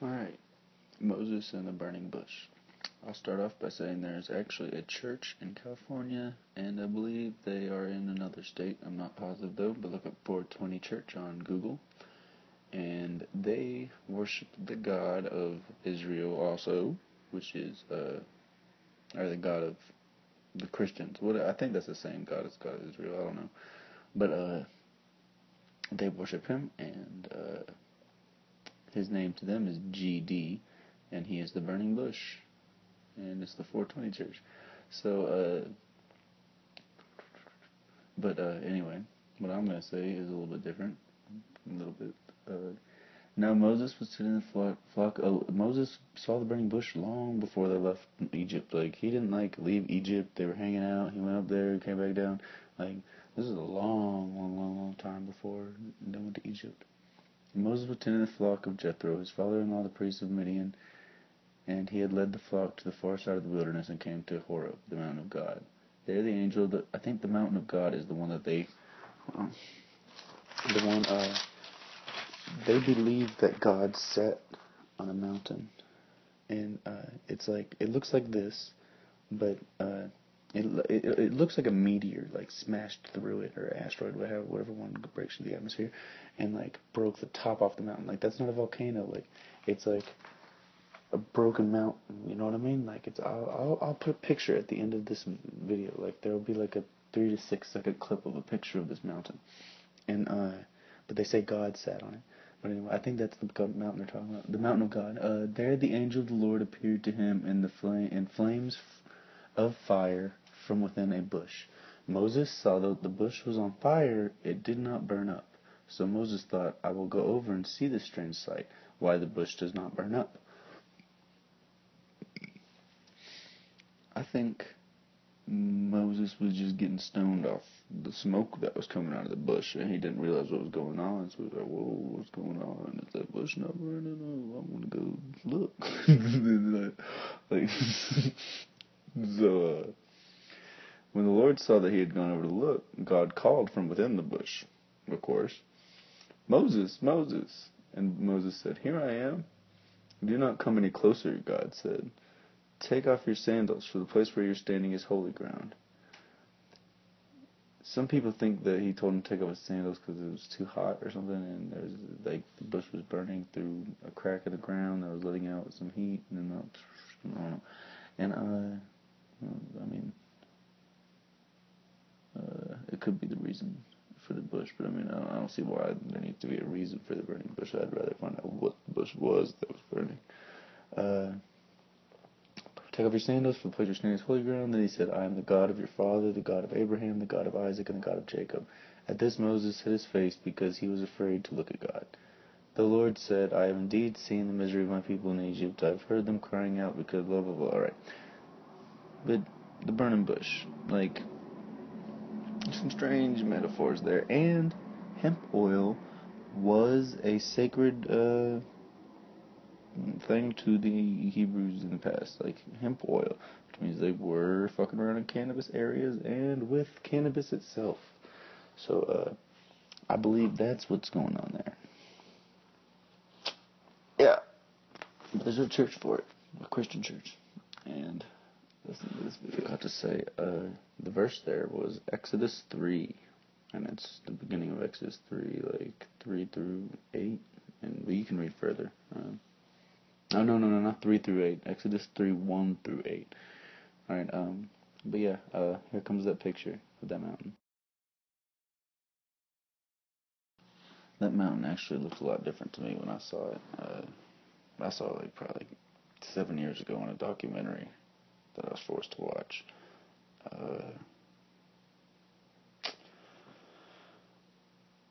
Alright, Moses and the burning bush. I'll start off by saying there's actually a church in California, and I believe they are in another state. I'm not positive though, but look up 420 Church on Google. And they worship the God of Israel also, which is, or the God of the Christians. I think that's the same God as God of Israel, I don't know. But, they worship him, and, his name to them is GD, and he is the burning bush. And it's the 420 Church. So, anyway, what I'm going to say is a little bit different. A little bit, now Moses was sitting in the flock. Moses saw the burning bush long before they left Egypt. Like, he didn't, leave Egypt. They were hanging out. He went up there, came back down. This is a long time before they went to Egypt. Moses was tending the flock of Jethro, his father-in-law, the priest of Midian, and he had led the flock to the far side of the wilderness and came to Horeb, the mountain of God. There the angel, I think the mountain of God is the one that they believe that God sat on a mountain. And it looks like this, but it looks like a meteor, smashed through it, or asteroid, whatever one breaks through the atmosphere, and broke the top off the mountain. That's not a volcano. It's like a broken mountain. You know what I mean? I'll put a picture at the end of this video. There will be a 3 to 6 second clip of a picture of this mountain, and but they say God sat on it. But anyway, I think that's the mountain they're talking about, the mountain of God. There the angel of the Lord appeared to him in flames of fire from within a bush. Moses saw that the bush was on fire, it did not burn up. So Moses thought, I will go over and see this strange sight, why the bush does not burn up. I think Moses was just getting stoned off the smoke that was coming out of the bush, and he didn't realize what was going on, so he was like, whoa, what's going on? Is that bush not burning? Oh, I'm gonna go look. So, when the Lord saw that he had gone over to look, God called from within the bush, of course, Moses, Moses. And Moses said, Here I am. Do not come any closer, God said. Take off your sandals, for the place where you're standing is holy ground. Some people think that he told him to take off his sandals because it was too hot or something, and there's the bush was burning through a crack in the ground that was letting out some heat, and then I don't know. And it could be the reason for the bush, but I don't see why there needs to be a reason for the burning bush. I'd rather find out what the bush was that was burning. Take off your sandals, for the place you're standing is holy ground. Then he said, I am the God of your father, the God of Abraham, the God of Isaac, and the God of Jacob. At this Moses hid his face because he was afraid to look at God. The Lord said, I have indeed seen the misery of my people in Egypt. I have heard them crying out because blah, blah, blah. Alright. But the burning bush, some strange metaphors there. And hemp oil was a sacred thing to the Hebrews in the past, hemp oil, which means they were fucking around in cannabis areas and with cannabis itself. So, I believe that's what's going on there. Yeah. But there's a church for it, a Christian church. And listen to this video. I have to say, the verse there was Exodus 3, and it's the beginning of Exodus 3, 3 through 8, but you can read further. No, not 3 through 8. Exodus 3, 1 through 8. Alright, but yeah, here comes that picture of that mountain. That mountain actually looked a lot different to me when I saw it. I saw it probably 7 years ago in a documentary that I was forced to watch.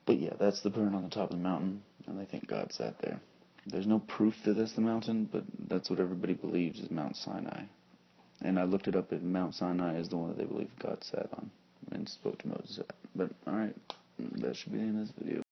But yeah, that's the burn on the top of the mountain, and they think God sat there. There's no proof that that's the mountain, but that's what everybody believes is Mount Sinai. And I looked it up, and Mount Sinai is the one that they believe God sat on and spoke to Moses at. But, alright, that should be the end of this video.